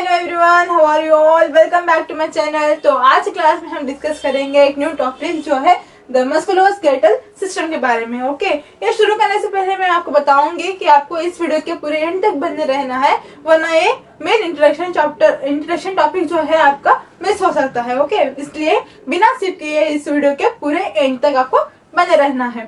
Hello everyone, how are you all. Welcome back to my channel. तो आज class में हम डिस्कस करेंगे एक न्यू टॉपिक जो है द मस्कुलोस्केलेटल सिस्टम के बारे में। ओके, ये शुरू करने से पहले मैं आपको बताऊंगी कि आपको इस वीडियो के पूरे एंड तक बने रहना है, वरना ये मेन इंट्रोडक्शन टॉपिक जो है आपका मिस हो सकता है। ओके, इसलिए बिना स्किप किए इस वीडियो के पूरे एंड तक आपको बने रहना है।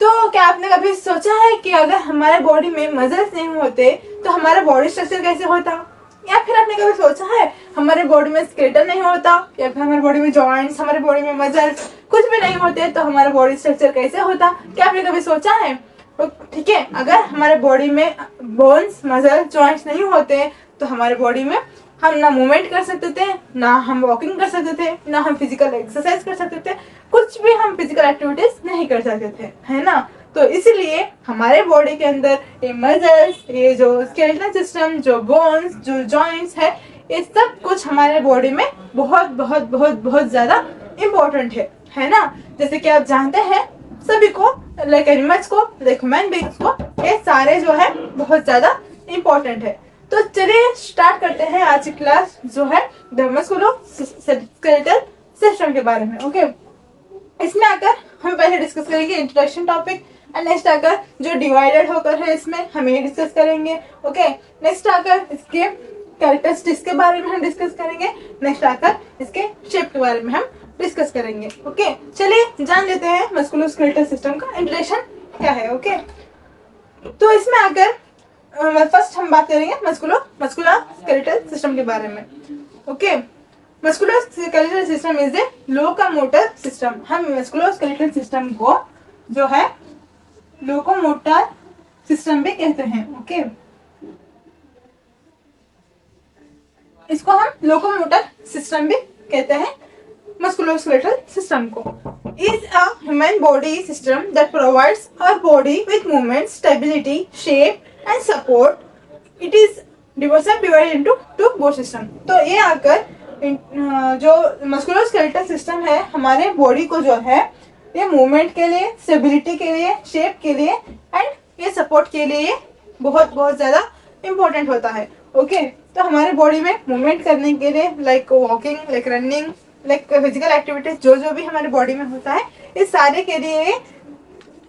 तो क्या आपने कभी सोचा है कि अगर हमारे बॉडी में मसल्स नहीं होते तो हमारा बॉडी स्ट्रक्चर कैसे होता, या फिर आपने कभी सोचा है हमारे बॉडी में स्केलेटन नहीं होता, या फिर हमारे बॉडी में जॉइंट्स, हमारे बॉडी में मसल्स कुछ भी नहीं होते तो हमारा बॉडी स्ट्रक्चर कैसे होता? क्या आपने कभी सोचा है? तो ठीक है, अगर हमारे बॉडी में बोन्स, मसल, जॉइंट्स नहीं होते तो हमारे बॉडी में हम ना मूवमेंट कर सकते थे, ना हम वॉकिंग कर सकते थे, ना हम फिजिकल एक्सरसाइज कर सकते थे, कुछ भी हम फिजिकल एक्टिविटीज नहीं कर सकते थे, है ना। तो इसीलिए हमारे बॉडी के अंदर ये मसल्स, ये जो स्केलेटल सिस्टम, जो बोन्स, जो जॉइंट्स है, ये सब कुछ हमारे बॉडी में बहुत बहुत बहुत बहुत ज्यादा इम्पोर्टेंट है ना। जैसे कि आप जानते हैं सभी को, लाइक एनिमल्स को, लाइक ह्यूमन बीइंग्स को, ये सारे जो है बहुत ज्यादा इम्पोर्टेंट है। तो चलिए स्टार्ट करते हैं आज की क्लास जो है द मस्कुलोस्केलेटल सिस्टम के बारे में। ओके, इसमें आकर हम पहले डिस्कस करेंगे इंट्रोडक्शन टॉपिक, एंड नेक्स्ट आकर जो डिवाइडेड होकर है इसमें हम ये डिस्कस करेंगे। ओके, नेक्स्ट आकर इसके कैरेक्टरिस्टिक्स के बारे में हम डिस्कस करेंगे, नेक्स्ट आकर इसके शेप के बारे में हम डिस्कस करेंगे। ओके, चलिए जान लेते हैं मस्कुलोस्केलेटल सिस्टम का इंट्रोडक्शन क्या है। ओके, तो इसमें आकर फर्स्ट हम बात करेंगे मस्कुलोस्केलेटल सिस्टम के बारे में। Okay, musculoskeletal system is a locomotor system. हम मस्कुलोस्केलेटल सिस्टम को जो है लोकोमोटर सिस्टम भी कहते हैं। ओके, इसको हम लोकोमोटर सिस्टम भी कहते हैं मस्कुलोस्केलेटल सिस्टम को। Is a human body system that provides our body with movement, stability, shape and support. It is divided into two both system. तो ये आकर जो मस्कुलोस्केलेटल सिस्टम है हमारे बॉडी को जो है ये मूवमेंट के लिए, स्टेबिलिटी के लिए, शेप के लिए एंड ये सपोर्ट के लिए बहुत बहुत ज्यादा इम्पोर्टेंट होता है। ओके, तो हमारे बॉडी में मूवमेंट करने के लिए, like walking, like running, like physical activities जो जो भी हमारे बॉडी में होता है, इस सारे के लिए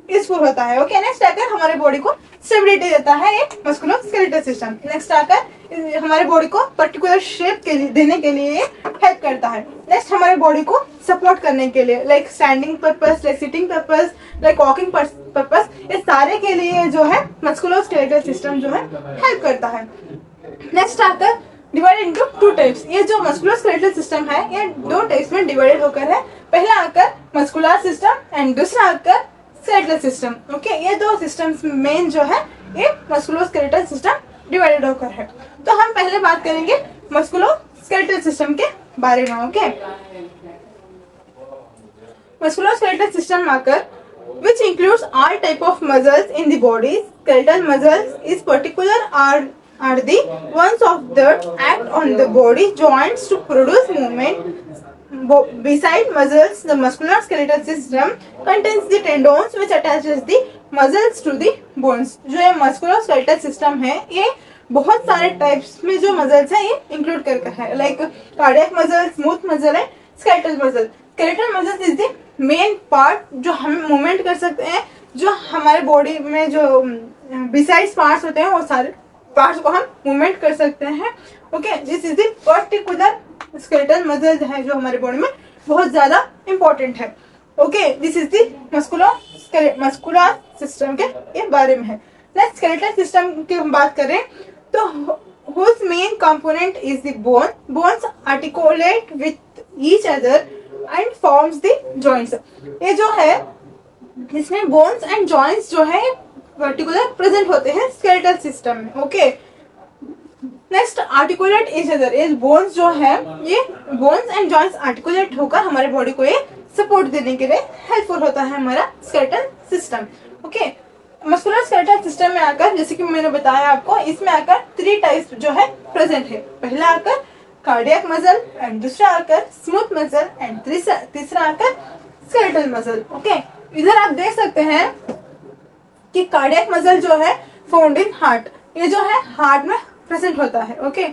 यूजफुल होता है। ओके, नेक्स्ट आकर हमारे बॉडी को स्टेबिलिटी देता है ये मस्कुलोस्केलेटल सिस्टम। नेक्स्ट आकर हमारे बॉडी को पर्टिकुलर शेप के लिए देने के लिए हेल्प करता है। नेक्स्ट हमारे बॉडी को सपोर्ट करने के लिए, like standing purpose, like sitting purpose, like walking purpose, ये सारे के लिए जो है मस्कुलोस्केलेटल सिस्टम जो है हेल्प करता है। नेक्स्ट आकर डिवाइडेड इनटू टू टाइप्स। ये जो मस्कुलोस्केलेटल सिस्टम है ये दो टाइप्स में डिवाइडेड होकर है। पहला आकर मस्कुलर सिस्टम एंड दूसरा आकर स्केलेटल सिस्टम। ओके, ये दो सिस्टम्स मेन जो है ये मस्कुलोस्केलेटल सिस्टम डिवाइडेड होकर है। तो हम पहले बात करेंगे मस्कुलोस्केलेटल सिस्टम के बारे में। ओके, मस्कुलोस्केलेटल सिस्टम आकर which includes all type of muscles in the body. Skeletal muscles is particular are the ones of that act on the body joints to produce movement. Beside muscles, the musculoskeletal system contains the tendons which attaches the muscles to the bones. जो ये musculoskeletal system है ये बहुत सारे types में जो muscles है ये इंक्लूड करके है, like cardiac muscle, smooth muscle है, skeletal muscle. Skeletal muscle is the main part जो हम मूवमेंट कर सकते हैं, जो हमारे बॉडी में जो बिसाइड्स पार्ट्स होते हैं वो सारे पार्ट्स को हम मूवमेंट कर सकते हैं। Okay, this is the particular skeletal muscle है जो हमारे बॉडी में बहुत ज्यादा इंपॉर्टेंट है। Okay, this is the muscular system के ये बारे में है। नेक्स्ट स्केलेटल सिस्टम की हम बात करें तो whose main component is the bone. Bones articulate with each other and forms the joints. ये जो है इसमें बोन्स एंड जॉइंट्स जो है पर्टिकुलर प्रेजेंट होते हैं स्केलेटल सिस्टम में। Okay, next articulate each other. ये बोन्स जो है ये बोन्स एंड जॉइंट्स आर्टिकुलेट होकर हमारे बॉडी को ये सपोर्ट देने के लिए हेल्पफुल होता है हमारा skeletal system. Okay, musculoskeletal system में आकर जैसे कि मैंने बताया आपको, इसमें आकर थ्री टाइप्स जो है प्रेजेंट है। पहला आकर कार्डियक मसल एंड दूसरा आकर स्मूथ मसल एंड तीसरा आकर स्केलेटल मसल। ओके, इधर आप देख सकते हैं कि कार्डियक मसल जो है फाउंड इन हार्ट, ये जो है हार्ट में प्रेजेंट होता है। ओके,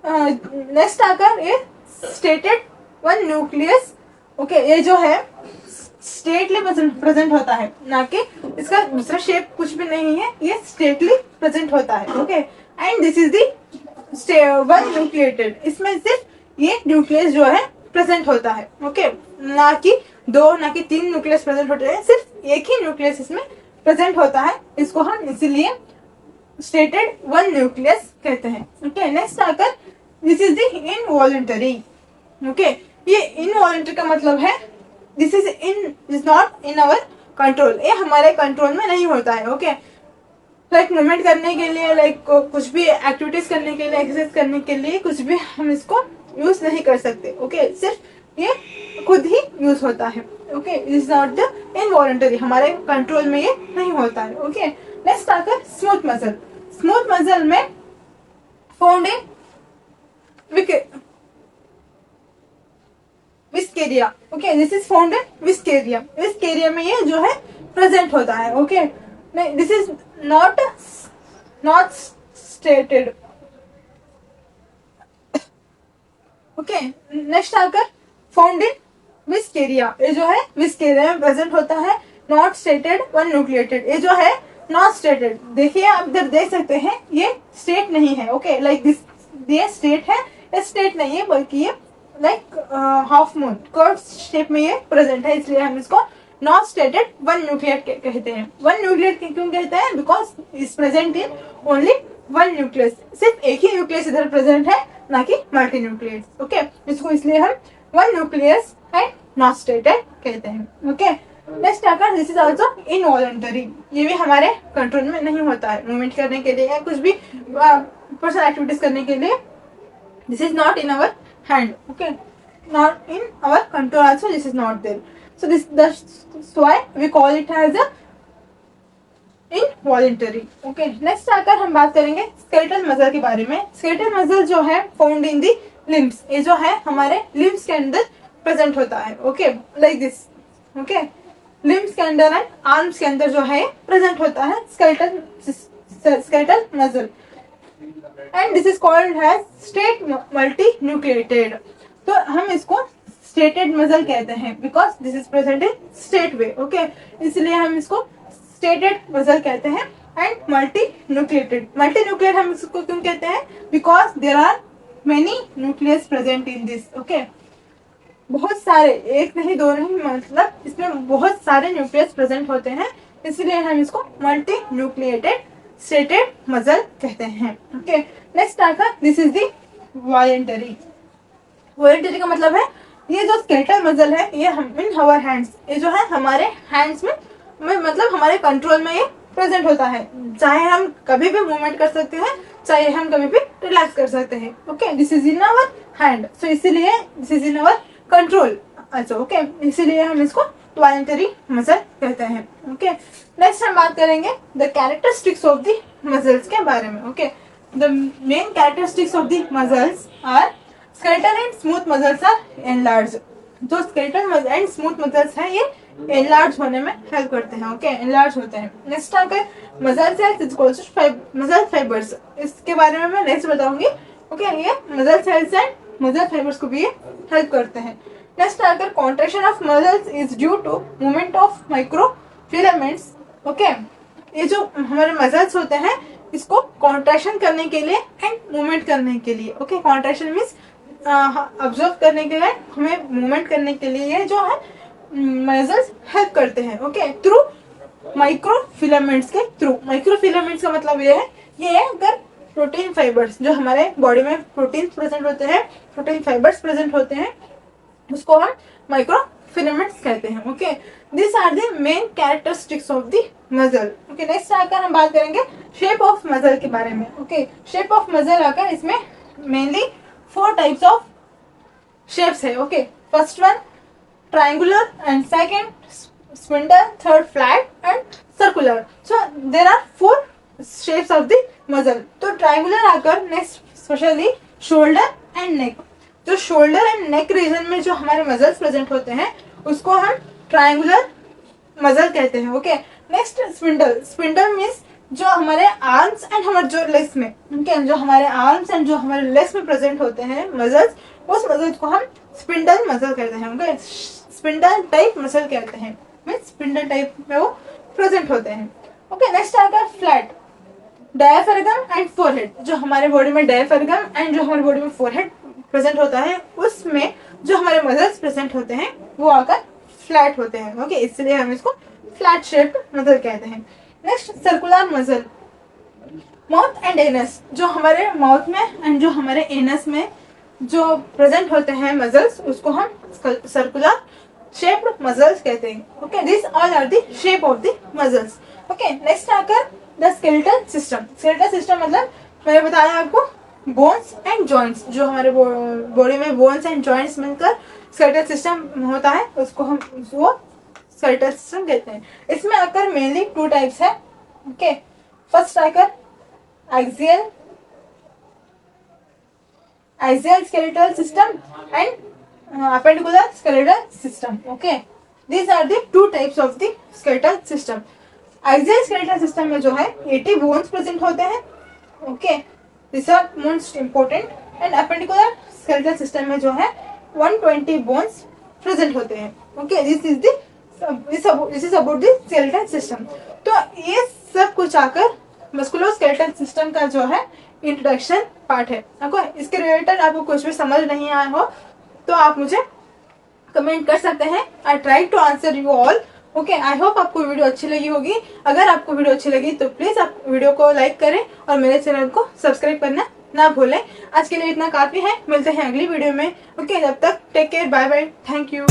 नेक्स्ट आकर ये स्टेटेड वन न्यूक्लियस, ओके, ये जो है स्टेटली प्रेजेंट होता है, ना कि इसका दूसरा शेप कुछ भी नहीं है, ये स्टेटली प्रेजेंट होता है, okay. And this is the one nucleated, इसमें सिर्फ ये न्यूक्लियस जो है प्रेजेंट होता है, ओके, ना कि दो, ना कि तीन न्यूक्लियस प्रेजेंट होते हैं, सिर्फ एक ही न्यूक्लियस इसमें प्रेजेंट होता है, इसको हम इसीलिए स्टेटेड वन न्यूक्लियस कहते हैं, ओके। नेक्स्ट आकर this is the involuntary, okay, ये इनवॉलंटरी का मतलब है this is not in our control, ये हमारे कंट्रोल में नहीं होता है, ओके। लाइक मूवमेंट करने के लिए, लाइक कुछ भी एक्टिविटीज करने के लिए, एक्सरसाइज करने के लिए कुछ भी हम इसको यूज नहीं कर सकते, ओके, सिर्फ ये खुद ही यूज होता है, okay, is not the involuntary, हमारे कंट्रोल में ये नहीं होता है, ओके। नेक्स्ट आकर स्मूथ मसल, स्मूथ मसल में found in viscera, okay, this is found in viscera, viscera में ये जो है प्रेजेंट होता है, okay. This is not stated, okay. Next आकर फाउंड इन विस्केरिया, ये जो है विस्केरिया में प्रेजेंट होता है, नॉट स्टेटेड वन न्यूक्लिएटेड, ये जो है नॉट स्टेटेड, देखिए आप इधर देख सकते हैं ये स्टेट नहीं है, ओके, लाइक दिस, ये स्टेट है, ये स्टेट नहीं है, बल्कि ये like half moon curve shape में ये प्रेजेंट है, इसलिए हम इसको नॉट स्टेटेड वन न्यूक्लिएट कहते हैं। वन न्यूक्लिएट क्यों कहते हैं? Because is present in only one nucleus, सिर्फ एक ही न्यूक्लियस इधर प्रेजेंट है, ना कि मल्टी न्यूक्लियस, ओके। इसको इसलिए हम one nucleus and not stated कहते हैं, ओके। नेक्स्ट आकर दिस इज ऑल्सो इनवॉलंटरी, ये भी हमारे कंट्रोल में नहीं होता है, मूवमेंट करने के लिए या कुछ भी पर्सनल एक्टिविटीज करने के लिए, this is not in our hand, okay, not in our control also, this is not there, so that's why we call it as a involuntary, okay। next आकर हम बात करेंगे skeletal muscle के बारे में। skeletal muscle जो है found in the limbs, ये जो है हमारे limbs के अंदर प्रेजेंट होता है, okay, like this, okay, limbs के अंदर एंड arms के अंदर जो है प्रेजेंट होता है skeletal muscle, and this is called has state multi nucleated, तो हम इसको स्टेटेड मसल कहते हैं because this is present in state way, okay, इसलिए हम इसको स्टेटेड मसल कहते हैं। एंड मल्टी न्यूक्लिएट हम इसको क्यों कहते हैं? Because there are many nucleus present in this, okay, बहुत सारे, एक नहीं दो नहीं, मतलब इसमें बहुत सारे न्यूक्लियस प्रेजेंट होते हैं, इसलिए हम इसको मल्टी न्यूक्लिएटेड स्टेटेड मसल कहते हैं, ओके। नेक्स्ट आकर this is the voluntary, voluntary का मतलब है ये जो स्केलेटल मसल है ये हम इन आवर हैंड्स, ये जो है हमारे हैंड्स में मतलब हमारे कंट्रोल में ये प्रेजेंट होता है, चाहे हम कभी भी मूवमेंट कर सकते हैं, चाहे हम कभी भी रिलैक्स कर सकते हैं, okay, this is in our hand, so इसीलिए this is in our control अच्छा, ओके, इसीलिए हम इसको वॉलंटरी मसल कहते हैं, ओके। नेक्स्ट हम बात करेंगे the characteristics of the muscles के बारे में, okay. The main characteristics of the muscles are skeletal and smooth muscles are enlarge, जो स्केलेटल एंड स्मूथ मसल्स हैं ये एनलार्ज होने में हेल्प करते हैं, ओके, एनलार्ज होते हैं। नेक्स्ट आकर muscle cells is equals to muscle fibres, इसके बारे में मैं नेक्स्ट बताऊंगी, ओके, ये muscle cells and muscle fibres को भी ये हेल्प करते हैं। नेक्स्ट आकर contraction of muscles is due to movement of micro filaments, okay, ये जो हमारे मसल्स होते हैं इसको कॉन्ट्रैक्शन करने के लिए एंड मूवमेंट करने के लिए, ओके, कॉन्ट्रैक्शन मीन्स ऑब्जर्व करने के लिए, हमें मूवमेंट करने के लिए ये जो है मसल्स हेल्प करते हैं, ओके, थ्रू माइक्रो फिलामेंट्स के थ्रू। माइक्रो फिलामेंट्स का मतलब ये है अगर प्रोटीन फाइबर्स जो हमारे बॉडी में प्रोटीन प्रेजेंट होते हैं, प्रोटीन फाइबर्स प्रेजेंट होते हैं, उसको हम माइक्रो फिलामेंट्स कहते हैं, okay. This are the main characteristics of the muscle, okay. Next आकर हम बात करेंगे शेप ऑफ मसल के बारे में, ओके। शेप ऑफ मसल आकर इसमें मेनली 4 टाइप्स ऑफ शेप्स है, okay. First one triangular and second spindle, third flat and circular, so there are 4 shapes of the muscle. तो ट्रायंगुलर आकर next specially shoulder and neck, जो shoulder and neck region में जो हमारे muscles present होते हैं उसको हम ट्रायंगुलर मसल कहते हैं, okay. Next spindle, spindle means जो हमारे आर्म्स एंड हमारे जो लेग्स में, ओके, जो हमारे आर्म्स एंड जो हमारे लेग्स में प्रेजेंट होते हैं मसल्स, उस मसल्स को हम स्पिंडल मसल कहते हैं। ओके, स्पिंडल टाइप मसल कहते हैं, मीन्स स्पिंडल टाइप में वो प्रेजेंट होते हैं। ओके, नेक्स्ट आएगा फ्लैट डायफ्रागम एंड फोरहेड। जो हमारे बॉडी में डायफ्रागम एंड जो हमारे बॉडी में फोरहेड प्रेजेंट होता है, उसमें जो हमारे मसल्स प्रेजेंट होते हैं वो आकर फ्लैट होते हैं। ओके, इसलिए हम इसको फ्लैट शेप्ड मसल कहते हैं। Next circular muscle, mouth and anus. जो हमारे माउथ में एंड जो हमारे एनस में जो प्रेजेंट होते हैं मसल्स, उसको हम सर्कुलर शेप्ड मसल्स कहते हैं। Okay, this all are the shape of the muscles. Okay, next आकर the skeletal system. Skeletal system मतलब मैंने बताया आपको बोन्स एंड जॉइंट्स। जो हमारे बॉडी में बोन्स एंड जॉइंट्स मिलकर स्केलेटल सिस्टम होता है, उसको हम वो स्केलेटल सिस्टम कहते हैं। इसमें आकर मेनली 2 टाइप्स है। ओके, फर्स्ट आकर axial skeletal system and appendicular skeletal system. Okay, these are the 2 types of the skeletal system. Axial skeletal system में जो है 80 bones present होते हैं। Okay, these are most important. And appendicular skeletal system में जो है 120 bones present होते हैं। Okay, this is about the skeletal system. तो ये सब कुछ आकर मस्कुलोस्केलेटल सिस्टम का जो है इंट्रोडक्शन पार्ट है। आपको इसके रिलेटेड आपको कुछ भी समझ नहीं आया हो तो आप मुझे कमेंट कर सकते हैं। I try to answer you all. Okay, I hope आपको वीडियो अच्छी लगी होगी। अगर आपको वीडियो अच्छी लगी तो प्लीज़ आप वीडियो को लाइक करें और मेरे चैनल को सब्सक्राइब करना ना भूलें। आज के लिए इतना काफ़ी है, मिलते हैं अगली वीडियो में। ओके, जब तक take care, bye bye, thank you.